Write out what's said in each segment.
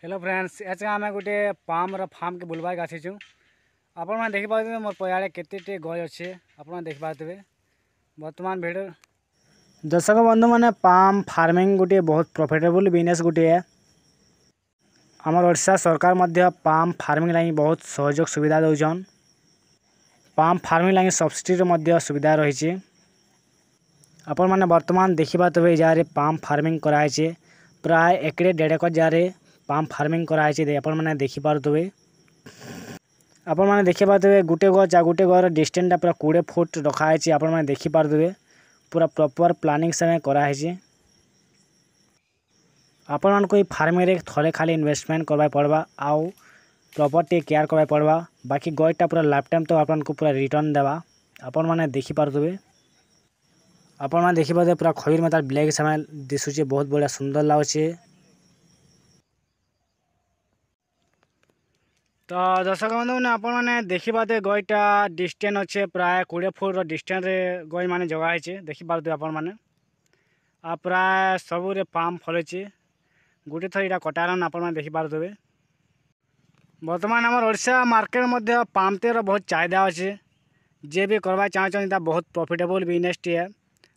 Hello friends आज आम गोटे पाम फार्म के बुलबाक आसीचु आपण मैंने देखिपे मोर पयाड़े केते गज अच्छे आप देखिपे बर्तमान भिड दर्शक बंधु मैंने पाम फार्मिंग गोटे बहुत प्रॉफिटेबल बिजनेस गोटे है। आमर ओडिशा सरकार मध्य पाम फार्मिंग लगी बहुत सहयोग सुविधा दौन। पाम फार्मिंग लगी सब्सिडी मध्य सुविधा रही। आपण मैंने बर्तमान देखिपे जहाँ पाम फार्मिंग कराई प्राय एकड़े 1.5 जार पाम फार्मिंग कराई आपण मैंने देखिपे। आपण मैंने देखिपे गोटे गज आ गोटे घर डिस्टेंसटा पूरा 20 फुट रखाई। आपण मैंने देखिपे पूरा प्रॉपर प्लानिंग से कराई। आपण मानक फार्मिंग रे थोड़े खाली इन्वेस्टमेंट करवा पड़वा आउ प्रॉपर्टी केयर करवा पड़वा बाकी गजटा पूरा लाइफ टाइम तो आपन को पूरा रिटर्न देवा। आपण मैंने देखिपे आपण मैंने देखिपे पूरा खईर में तार ब्लैक समय दिशुचे बहुत बढ़िया सुंदर लगुचे। तो दर्शक बंधु मैंने आपण मैंने देखिपे गजटा डिस्टेंस अच्छे प्राय 20 फुट डिस्टेंस रे गज मैंने जगह देखिपे आपण मैंने आ प्राय सबूरे पाम फलुचे गोटे थर यहाँ कटारन आपण मैंने देखिपे। बर्तमान आम ओडिशा मार्केट मध्य पाम तेल बहुत चाहिदा अच्छे जे भी करवा चाहता बहुत प्रॉफिटेबल बिजनेस टी है।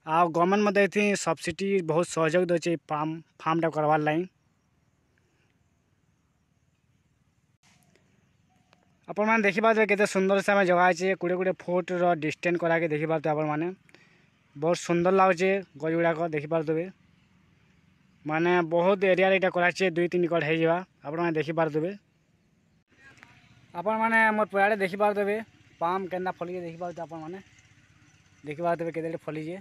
आ गवर्नमेंट मध्य सब्सिडी बहुत सहयोग दे पाम फार्मटा करवार लाइन। आपण मैंने देखिपे केते सुंदर से जगह 20 फुट डिस्टेंस करा के देखिपे आपण मैंने बहुत सुंदर लगुचे गज गुड़ाक देखिपे माने बहुत एरिया यहाँ कराई 2-3 एकड़ हो आप देखिपे। आपण मैंने मोर पयाड़े देखिपे पाम के फली देखिपे आप देखिपे केते फलीजे।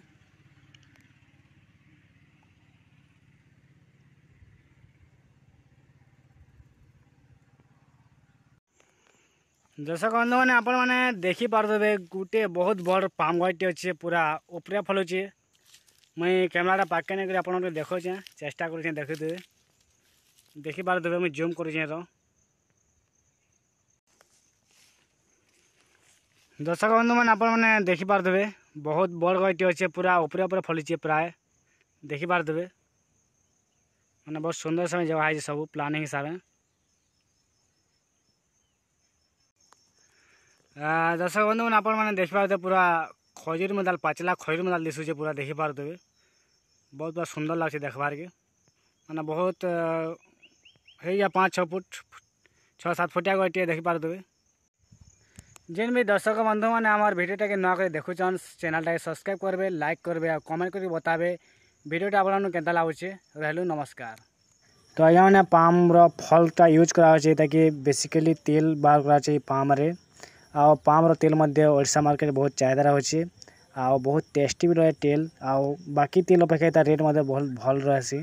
दर्शक बंधु मैंने आपण मैंने देखिपे गोटे बहुत बड़ पाम गजटे अच्छे पूरा उपरे फलुचे। मुई कैमेराटा पाके नहीं आप देखुचे चेष्टा कर देखिए देखिपे मुझे जूम कर दर्शक बंधु मैंने आप मैंने देखिपे बहुत बड़ गजटे अच्छे पूरा उपरे उपरे फलीचे प्राय देखिपे मैंने बहुत सुंदर से जगह है सब प्लानिंग हिसाब से। दर्शक बंधु मैंने आप मैंने देखिपे पूरा खजूर में दाल पाचला खजूर में दाल दिशुचे पूरा देखिपे बहुत बड़ा सुंदर लगे देखबार के मैंने बहुत है 5-6 फुट 6-7 फुटिया गए देखिपे। जेन भी दर्शक बंधु मैंने आम भिडियोटा के नुआ देखुन चैनलटा सब्सक्राइब करेंगे लाइक करेंगे कमेंट कर बताबे भिडियोटा आपको केता लगुचे। रहलु नमस्कार। तो आज्ञा मैंने पाम फलटा यूज कराई ताकि बेसिकली तेल बाहर कराई पाम रे आ पाम तेल मध्य ओडिशा मार्केट बहुत चाहिदा रही आ बहुत टेस्टी भी रहे तेल आ बाकी तेल अपेक्षा रेट बहुत भल रही।